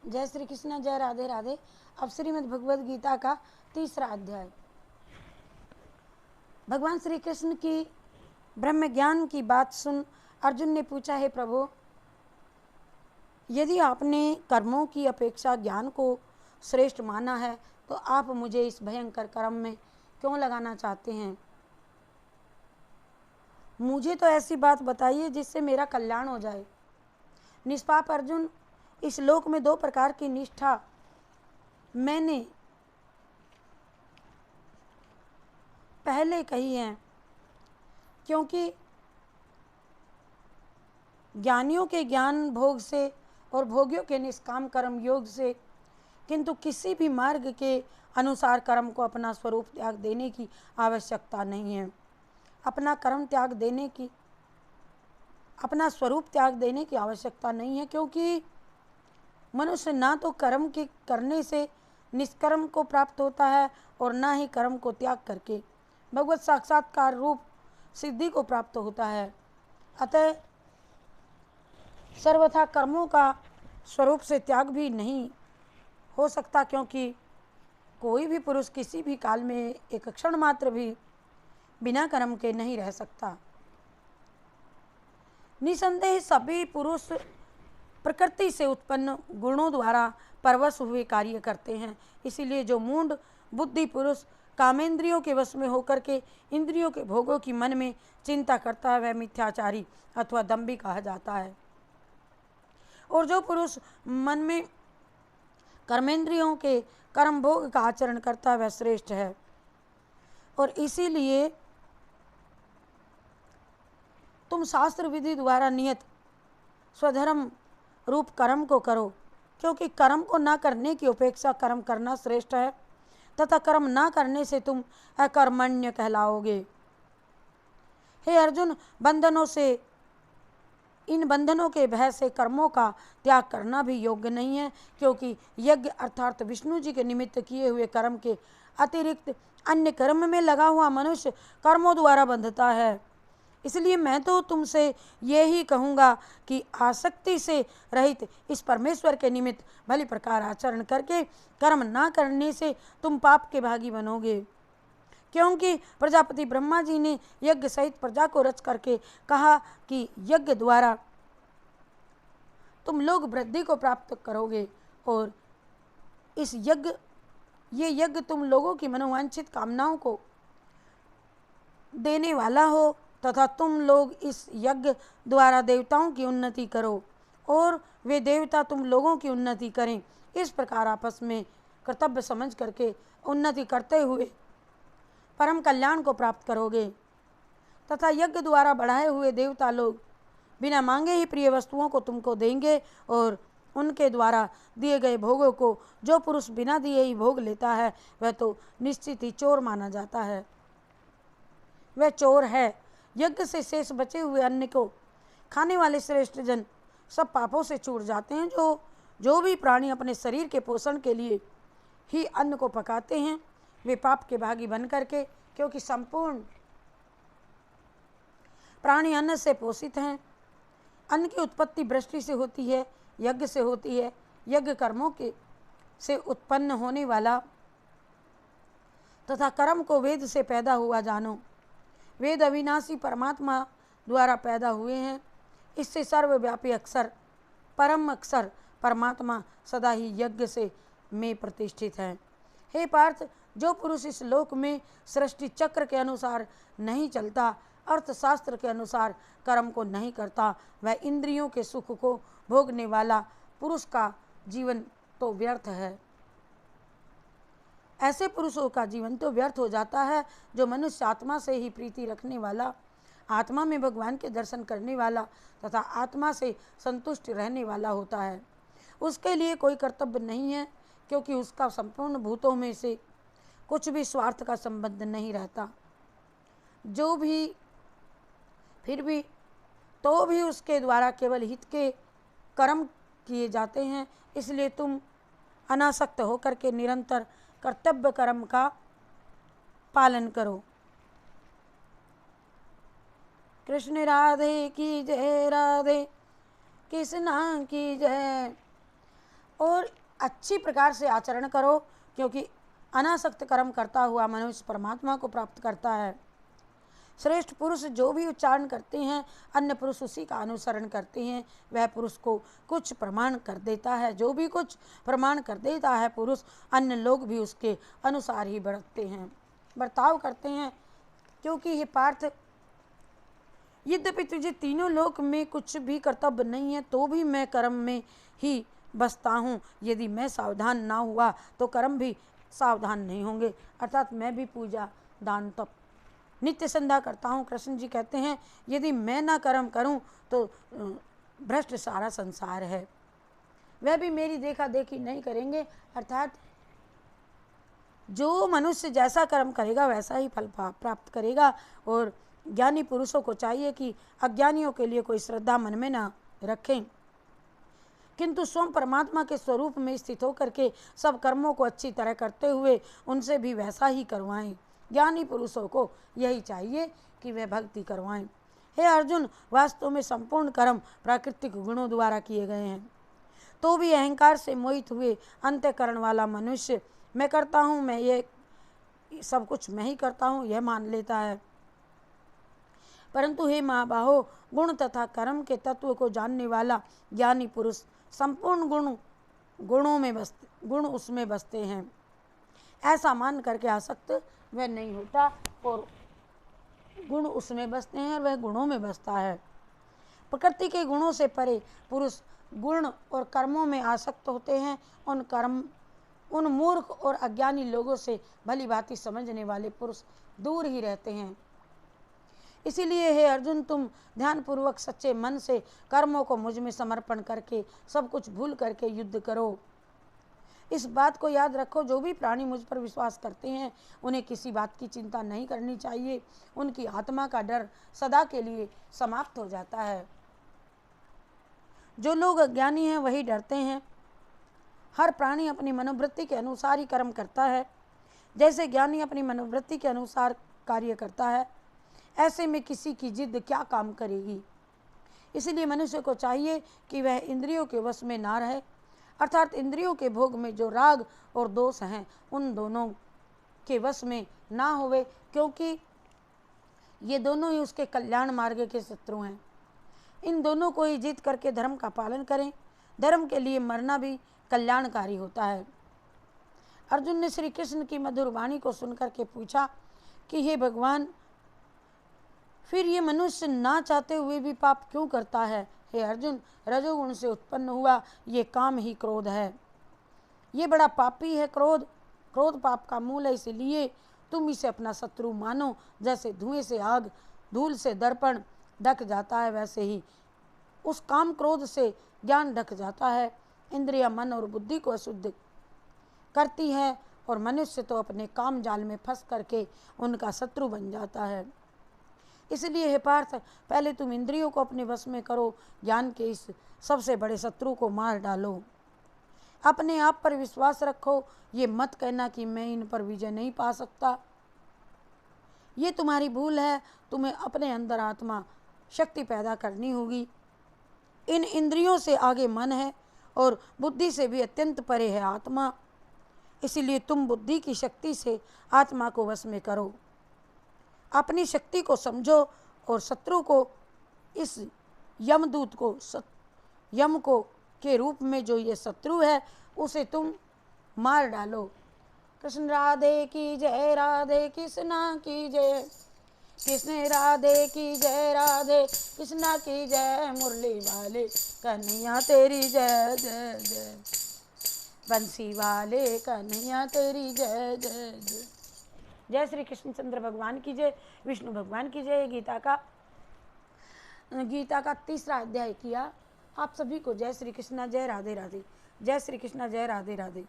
जय श्री कृष्ण, जय राधे राधे। अब श्रीमद् भगवद गीता का 3रा अध्याय। भगवान श्री कृष्ण की ब्रह्म ज्ञान की बात सुन अर्जुन ने पूछा, हे प्रभु, यदि आपने कर्मों की अपेक्षा ज्ञान को श्रेष्ठ माना है तो आप मुझे इस भयंकर कर्म में क्यों लगाना चाहते हैं? मुझे तो ऐसी बात बताइए जिससे मेरा कल्याण हो जाए। निष्पाप अर्जुन, इस लोक में 2 प्रकार की निष्ठा मैंने पहले कही है, क्योंकि ज्ञानियों के ज्ञान भोग से और भोगियों के निष्काम कर्म योग से, किंतु किसी भी मार्ग के अनुसार कर्म को अपना स्वरूप त्याग देने की आवश्यकता नहीं है। अपना स्वरूप त्याग देने की आवश्यकता नहीं है, क्योंकि मनुष्य ना तो कर्म के करने से निष्कर्म को प्राप्त होता है और ना ही कर्म को त्याग करके भगवत साक्षात्कार रूप सिद्धि को प्राप्त होता है। अतः सर्वथा कर्मों का स्वरूप से त्याग भी नहीं हो सकता, क्योंकि कोई भी पुरुष किसी भी काल में एक क्षण मात्र भी बिना कर्म के नहीं रह सकता। निसंदेह सभी पुरुष प्रकृति से उत्पन्न गुणों द्वारा परवश हुए कार्य करते हैं। इसीलिए जो मूढ़ बुद्धि पुरुष कामेंद्रियों के वश में होकर के इंद्रियों के भोगों की मन में चिंता करता है, वह मिथ्याचारी अथवा दंभी कहा जाता है। और जो पुरुष मन में कर्मेंद्रियों के कर्म भोग का आचरण करता है, वह श्रेष्ठ है। और इसीलिए तुम शास्त्र विधि द्वारा नियत स्वधर्म रूप कर्म को करो, क्योंकि कर्म को न करने की अपेक्षा कर्म करना श्रेष्ठ है, तथा कर्म न करने से तुम अकर्मण्य कहलाओगे। हे अर्जुन, इन बंधनों के भय से कर्मों का त्याग करना भी योग्य नहीं है, क्योंकि यज्ञ अर्थात विष्णु जी के निमित्त किए हुए कर्म के अतिरिक्त अन्य कर्म में लगा हुआ मनुष्य कर्मों द्वारा बंधता है। इसलिए मैं तो तुमसे यही कहूँगा कि आसक्ति से रहित इस परमेश्वर के निमित्त भली प्रकार आचरण करके कर्म ना करने से तुम पाप के भागी बनोगे, क्योंकि प्रजापति ब्रह्मा जी ने यज्ञ सहित प्रजा को रच करके कहा कि यज्ञ द्वारा तुम लोग वृद्धि को प्राप्त करोगे, और ये यज्ञ तुम लोगों की मनोवांछित कामनाओं को देने वाला हो, तथा तुम लोग इस यज्ञ द्वारा देवताओं की उन्नति करो और वे देवता तुम लोगों की उन्नति करें। इस प्रकार आपस में कर्तव्य समझ करके उन्नति करते हुए परम कल्याण को प्राप्त करोगे, तथा यज्ञ द्वारा बढ़ाए हुए देवता लोग बिना मांगे ही प्रिय वस्तुओं को तुमको देंगे, और उनके द्वारा दिए गए भोगों को जो पुरुष बिना दिए ही भोग लेता है, वह तो निश्चित ही चोर माना जाता है। वह चोर है। यज्ञ से शेष बचे हुए अन्न को खाने वाले श्रेष्ठ जन सब पापों से छूट जाते हैं। जो भी प्राणी अपने शरीर के पोषण के लिए ही अन्न को पकाते हैं, वे पाप के भागी बन करके, क्योंकि संपूर्ण प्राणी अन्न से पोषित हैं। अन्न की उत्पत्ति वृष्टि से होती है, यज्ञ से होती है। यज्ञ कर्मों के से उत्पन्न होने वाला तथा कर्म को वेद से पैदा हुआ जानो। वेद अविनाशी परमात्मा द्वारा पैदा हुए हैं। इससे सर्वव्यापी परम अक्षर परमात्मा सदा ही यज्ञ से में प्रतिष्ठित है। हे पार्थ, जो पुरुष इस लोक में सृष्टि चक्र के अनुसार नहीं चलता, अर्थशास्त्र के अनुसार कर्म को नहीं करता, वह इंद्रियों के सुख को भोगने वाला पुरुष का जीवन तो व्यर्थ है। ऐसे पुरुषों का जीवन तो व्यर्थ हो जाता है जो मनुष्य आत्मा से ही प्रीति रखने वाला, आत्मा में भगवान के दर्शन करने वाला तथा आत्मा से संतुष्ट रहने वाला होता है। उसके लिए कोई कर्तव्य नहीं है, क्योंकि उसका संपूर्ण भूतों में से कुछ भी स्वार्थ का संबंध नहीं रहता। फिर भी उसके द्वारा केवल हित के कर्म किए जाते हैं। इसलिए तुम अनासक्त होकर के निरंतर कर्तव्य कर्म का पालन करो। कृष्ण राधे की जय, राधे कृष्णा की जय। और अच्छी प्रकार से आचरण करो, क्योंकि अनासक्त कर्म करता हुआ मनुष्य परमात्मा को प्राप्त करता है। श्रेष्ठ पुरुष जो भी उच्चारण करते हैं, अन्य पुरुष उसी का अनुसरण करते हैं। वह पुरुष को कुछ प्रमाण कर देता है, जो भी कुछ प्रमाण कर देता है पुरुष, अन्य लोग भी उसके अनुसार ही बर्ताव करते हैं। क्योंकि हे पार्थ, यद्यपि तुझे तीनों लोक में कुछ भी कर्तव्य नहीं है, तो भी मैं कर्म में ही बसता हूँ। यदि मैं सावधान ना हुआ तो कर्म भी सावधान नहीं होंगे। अर्थात मैं भी पूजा, दान, तप नित्य संध्या करता हूँ। कृष्ण जी कहते हैं, यदि मैं ना कर्म करूँ तो भ्रष्ट सारा संसार है। वह भी मेरी देखा देखी नहीं करेंगे। अर्थात जो मनुष्य जैसा कर्म करेगा वैसा ही फल प्राप्त करेगा। और ज्ञानी पुरुषों को चाहिए कि अज्ञानियों के लिए कोई श्रद्धा मन में ना रखें, किंतु स्वयं परमात्मा के स्वरूप में स्थित होकर के सब कर्मों को अच्छी तरह करते हुए उनसे भी वैसा ही करवाएं। ज्ञानी पुरुषों को यही चाहिए कि वे भक्ति करवाएं। हे अर्जुन, वास्तव में संपूर्ण कर्म प्राकृतिक गुणों द्वारा किए गए हैं, तो भी अहंकार से मोहित हुए अंतःकरण वाला मनुष्य मैं करता हूँ, मैं ये सब कुछ मैं ही करता हूँ, यह मान लेता है। परंतु हे महाबाहो, गुण तथा कर्म के तत्व को जानने वाला ज्ञानी पुरुष संपूर्ण गुण उसमें बसते हैं, ऐसा मान करके आसक्त वह नहीं होता, और गुण उसमें बसते हैं और वह गुणों में बसता है। प्रकृति के गुणों से परे पुरुष गुण और कर्मों में आसक्त होते हैं। उन मूर्ख और अज्ञानी लोगों से भली भांति समझने वाले पुरुष दूर ही रहते हैं। इसीलिए हे अर्जुन, तुम ध्यानपूर्वक सच्चे मन से कर्मों को मुझ में समर्पण करके सब कुछ भूल करके युद्ध करो। इस बात को याद रखो, जो भी प्राणी मुझ पर विश्वास करते हैं उन्हें किसी बात की चिंता नहीं करनी चाहिए। उनकी आत्मा का डर सदा के लिए समाप्त हो जाता है। जो लोग अज्ञानी हैं वही डरते हैं। हर प्राणी अपनी मनोवृत्ति के अनुसार ही कर्म करता है। जैसे ज्ञानी अपनी मनोवृत्ति के अनुसार कार्य करता है, ऐसे में किसी की जिद क्या काम करेगी। इसलिए मनुष्य को चाहिए कि वह इंद्रियों के वश में ना रहे, अर्थात इंद्रियों के भोग में जो राग और दोष हैं उन दोनों के वश में ना होवे, क्योंकि ये दोनों ही उसके कल्याण मार्ग के शत्रु हैं। इन दोनों को ही जीत करके धर्म का पालन करें। धर्म के लिए मरना भी कल्याणकारी होता है। अर्जुन ने श्री कृष्ण की मधुर वाणी को सुनकर के पूछा कि हे भगवान, फिर ये मनुष्य ना चाहते हुए भी पाप क्यों करता है। हे अर्जुन, रजोगुण से उत्पन्न हुआ ये काम ही क्रोध है। ये बड़ा पापी है। क्रोध पाप का मूल है। इसलिए तुम इसे अपना शत्रु मानो। जैसे धुएं से आग, धूल से दर्पण ढक जाता है, वैसे ही उस काम क्रोध से ज्ञान ढक जाता है। इंद्रिया मन और बुद्धि को अशुद्ध करती है और मनुष्य तो अपने काम जाल में फंस करके उनका शत्रु बन जाता है। इसलिए हे पार्थ, पहले तुम इंद्रियों को अपने वश में करो, ज्ञान के इस सबसे बड़े शत्रु को मार डालो। अपने आप पर विश्वास रखो। ये मत कहना कि मैं इन पर विजय नहीं पा सकता, ये तुम्हारी भूल है। तुम्हें अपने अंदर आत्मा शक्ति पैदा करनी होगी। इन इंद्रियों से आगे मन है और बुद्धि से भी अत्यंत परे है आत्मा। इसीलिए तुम बुद्धि की शक्ति से आत्मा को वश में करो। अपनी शक्ति को समझो और शत्रु को, इस यमदूत को, यम को के रूप में जो ये शत्रु है, उसे तुम मार डालो। कृष्ण राधे की जय, राधे कृष्णा की जय, कृष्ण राधे की जय, राधे कृष्णा की जय, मुरली वाले कन्हैया तेरी जय जय जय, बंसी वाले कन्हैया तेरी जय जय जय। जय श्री कृष्णचंद्र भगवान की जय, विष्णु भगवान की जय। गीता का 3रा अध्याय किया। आप सभी को जय श्री कृष्णा, जय राधे राधे। जय श्री कृष्णा, जय राधे राधे।